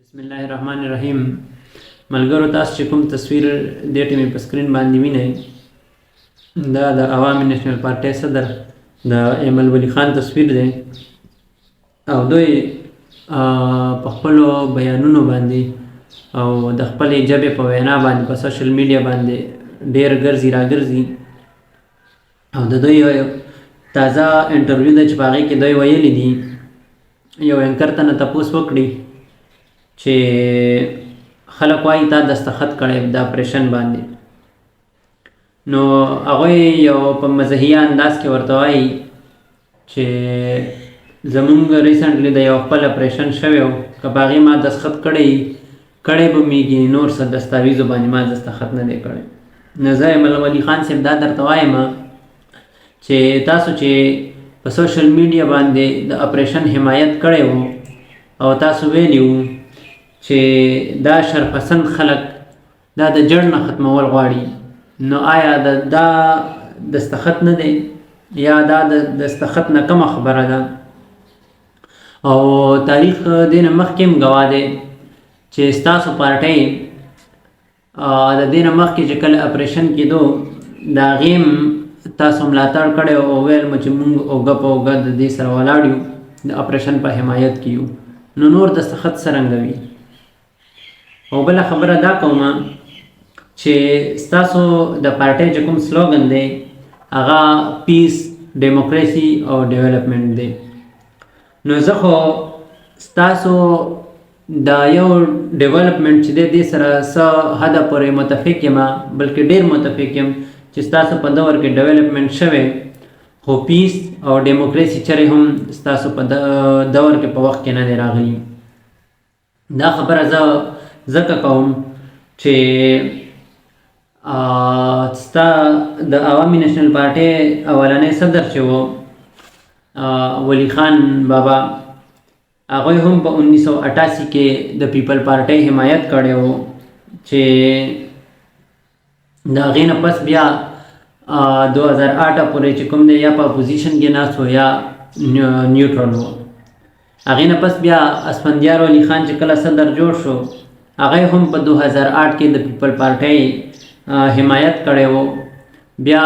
بسم الله الرحمن الرحیم. ملګرو تاسو چې کوم تصویر دې ټیمې په سکرین باندې وینئ دا د عوامي نېشنل پارټۍ صدر د ایمل ولی خان تصویر دی او دوی په خپلو بیانونو باندې او د خپلې ژبې په وینا باندې په سوشل میډیا باندې ډېر ګرځي راګرځي او د دوی تازه انټرویو ده چې په هغې کې دوی ویلي دي یو اینکر ته نه تپوس وکړي چې خلک وایي تا دستخط کړی د اپریشن باندې نو هغوی یو په مزاحیه انداز کې ورته وایي چې زمونږ ریسنټلی د یو خپل اپریشن شوی و که په هغې ما دستخط کړی به میږي نور څه دستاویزو باندې ما دستخط نه دی کړی نو زه ایمل ولی خان صاحب دا درته وایم چې تاسو چې په سوشل میډیا باندې د اپریشن حمایت کړی و او تاسو ویلي وو چې دا شرپسند خلک دا د جړ نه ختمول غواړي نو آیا دا دستخط نه دی یا دا د دستخط نه کمه خبره ده او تاریخ دې نه مخکې هم ګواه دی چې ستاسو پارټۍ د دې نه مخکې چې کله اپریشن کېدو د هغې هم تاسو ملاتړ کړی او ویل مو چې مونږ اوږه په اوږه د دې سره ولاړ یو د اپریشن په حمایت کې یو نو نور دستخط څرنګه وي او بله خبره دا کومه چې ستاسو د پارټۍ چې کوم سلوګن دی هغه پیس ډیموکراسي او ډیولپمنټ دی نو زه خو ستاسو دا یو ډیولپمنټ چې دی دې سره څه حده پورې متفق یم بلکې ډېر متفق یم چې ستاسو په دور کې ډیولپمنټ شوی خو پیس او ډیموکراسي چرې هم ستاسو په دور کې په وخت کې نه دی راغلی دا خبره زه ځکه کوم چې ستا د عوامي نېشنل پارټۍ اولنی صدر چې و ولی خان بابا هغوی هم په 1988 کې د پیپل پارټۍ حمایت کړی و چې د هغې نه پس بیا 2008 پورې چې کوم دی یا په اپوزیشن کې ناست و یا نیوټرل و هغې نه پس بیا اسفندیار ولی خان چې کله صدر جوړ شو هغه هم په 2008 کې د پیپل پارټۍ حمایت کړی و بیا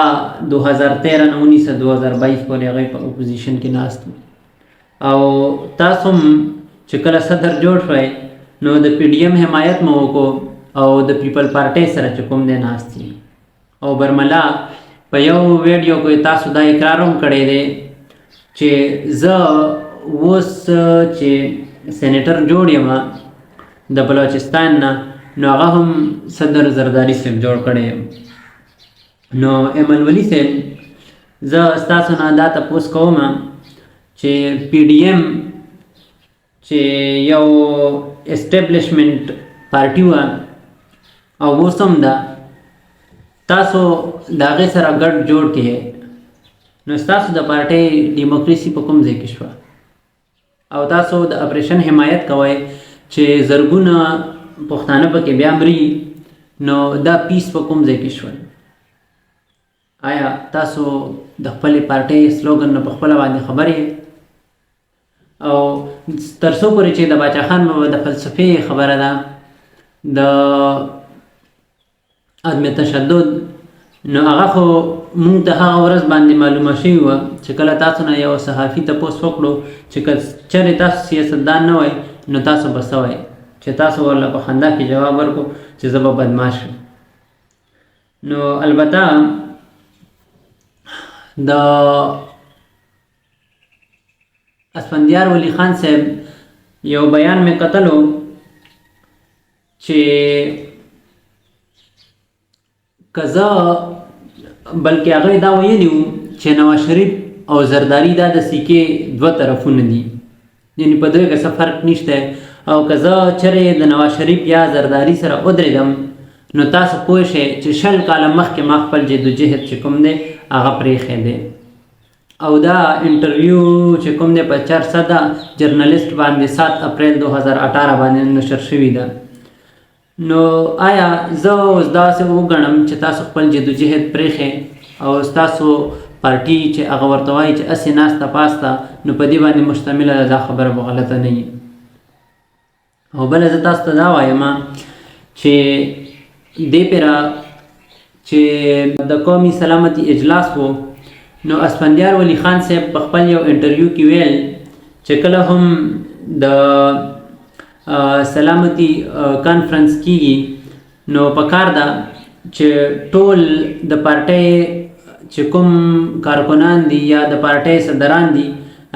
2013 نه 2022 پورې هغه په اپوزیشن کې ناست او تاسو هم چې کله صدر جوړ شوی نو د پی ډي ایم حمایت مو وکړو او د پیپل پارټۍ سره چې کوم دی ناست دي او برملا په یو ویډیو کې تاسو دا اقرار هم کړی دی چې زه اوس چې سینیټر جوړ یم د بلوچستان نه نو هغه هم صدر زرداری صاحب جوړ کړی نو ایمل ولی صاحب زه ستاسو نه دا تپوس کوم چې پی ډي ایم چې یو اسټیبلیشمنټ پارټي وه او اوس هم ده تاسو د هغې سره ګډ جوړ کې نو ستاسو د پارټۍ ډیموکراسي په کوم ځای کې شوه او تاسو د اپریشن حمایت کوئ چې زرګونه پښتانه پکې بیا مري نو دا پیس په کوم ځای کې شول آیا تاسو د خپلې پارټۍ سلوګن نه په خپله باندې خبر یې او تر څو پورې چې د باچا خان بابا د فلسفې خبره ده د عدم تشدد نو هغه خو مونږ ته هغه ورځ باندې معلومه شوې وه چې کله تاسو نه یو صحافي تپوس وکړو چې که چېرې تاسو سیاستدان نه وئ نو تاسو به څه وئ چې تاسو ورله په خندا کې جواب ورکړو چې زه به بدمعاش یم نو البته د اسفندیار ولی خان صاحب یو بیان مې کتلو چې که زه بلکې هغوی دا ویلي وو چې نواز شریف او زرداری دا د سکې دوه طرفونه دي یعنې په دوی کې څه فرق نشته او که زه چېرې د نواز شریف یا زرداری سره ودرېدم نو تاسو پوه شئ چې 20 کاله مخکې ما خپل جدوجهد چې کوم دی هغه پرېښی دی او دا انټرویو چې کوم دی په 400 جرنلسټ باندې 7 اپریل 2018 باندې نشر شوي ده نو آیا زه اوس داسې وګڼم چې تاسو خپل جدوجهد پرېښی او ستاسو پارټي چې هغه ورته وایي چې هسې ناسته پاسته نو په دې باندې مشتمله ده دا خبره به غلطه نه وي او بله زه تاسو ته دا وایم چې دې پیره چې د قومي سلامتي اجلاس و نو اسفندیار ولی خان صاحب په خپل یو انټرویو کې ویل چې کله هم د سلامتي کانفرنس کیږي نو پکار ده چې ټول د پارټۍ چې کوم کارکنان دي یا د پارټۍ صدران دي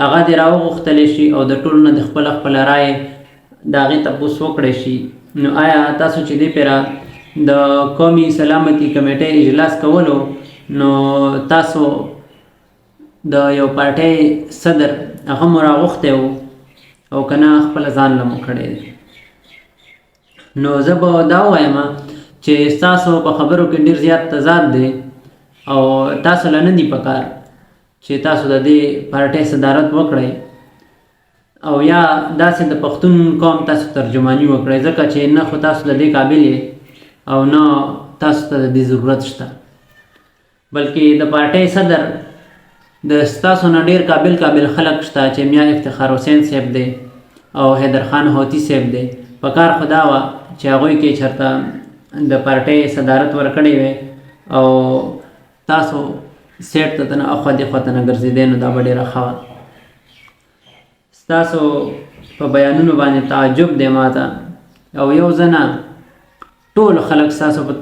هغه دې راوغوښتلی شي او د ټولو نه د خپله رایې د هغې تپوس وکړی شي. نو آیا تاسو چې دې پیره د قومي سلامتي کمیټۍ اجلاس کولو نو تاسو د یو پارټۍ صدر هغه مو راغوښتی و او که نه خپله ځان له مو کړی دی؟ نو زه به دا ووایم چې ستاسو په خبرو کې ډېر زیات تضاد دی او تاسو له نه دي پکار چې تاسو د دې پارټۍ صدارت وکړئ او یا داسې د پښتون قوم تاسو ترجماني وکړئ، ځکه چې نه خو تاسو د دې قابل او نه تاسو ته د دې ضرورت شته، بلکې د پارټۍ صدر د ستاسو نه ډېر قابل خلک شته چې میاں افتخار حسین صاحب دی او حیدر خان هوتي صاحب دی. پکار خو دا وه چې هغوی کې چېرته د پارټۍ صدارت ورکړی وی او تاسو سیټ ته نه اخوا دېخوا ته نه ګرځېدی نو دا به ډېره ښه وه. ستاسو په بیانونو باندې تعجب دی ماته او یو ځه نه ټول خلک ستاسو په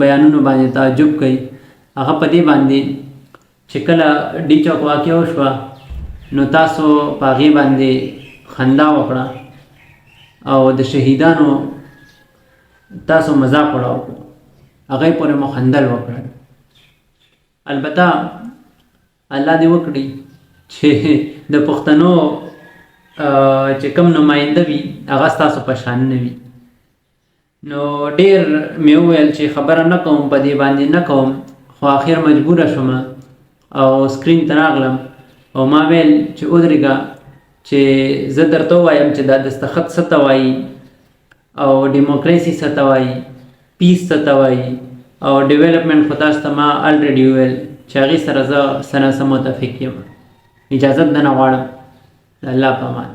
بیانونو باندې تعجب کوي. هغه په دې باندې چې کله ډي چوک واقعه وشوه نو تاسو په هغې باندې خندا وکړه او د شهیدانو تاسو مذاق وړاو هغې پورې مو خندل وکړل. البته الله دې وکړي چې د پښتنو چې کوم نماینده وي هغه ستاسو په شان نه وي. نو ډېر مې وویل چې خبره نه کوم په دې باندې نه کوم، خو آخر مجبوره شوم او سکرین ته راغلم او ما ویل چې ودرېږه چې زه درته ووایم چې دا دستخط څه ته وایي او ډیموکراسي څه ته وایي، پیس څه ته وایي او ډیولپمنټ خو تاسو ته ما الریډي وویل چې هغې سره زه څه نه څه متفق یم. اجازت درنه غواړم. الله په امان.